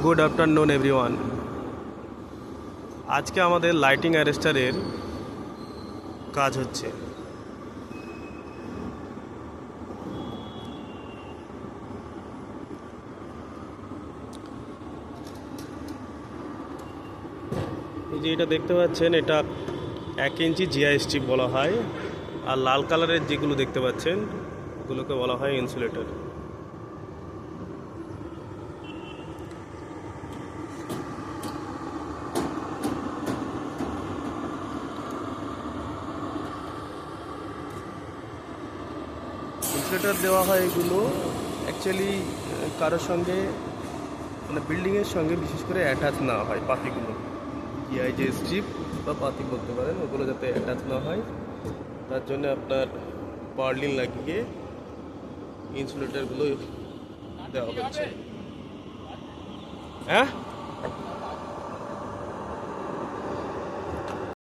Good afternoon everyone. আজকে আমাদের lighting অ্যারেস্টারের কাজ হচ্ছে। এই যে এটা দেখতে পাচ্ছেন, এটা 1 ইঞ্চি জিআই স্ট্রিপ বলা হয়, আর লাল কালারের যেগুলো দেখতে পাচ্ছেন ওগুলোকে বলা হয় ইনসুলেটর। ইনসুলেটর দেওয়া হয় এগুলো অ্যাকচুয়ালি কারোর সঙ্গে, মানে বিল্ডিংয়ের সঙ্গে বিশেষ করে অ্যাটাচ না হয় পাতিগুলো, জিআই যে স্ট্রিপ বা পাতি বলতে পারেন, ওগুলো যাতে অ্যাটাচ না হয় তার জন্য আপনার পার্লিন লাগিয়ে ইনসুলেটরগুলো দেওয়া হচ্ছে। হ্যাঁ।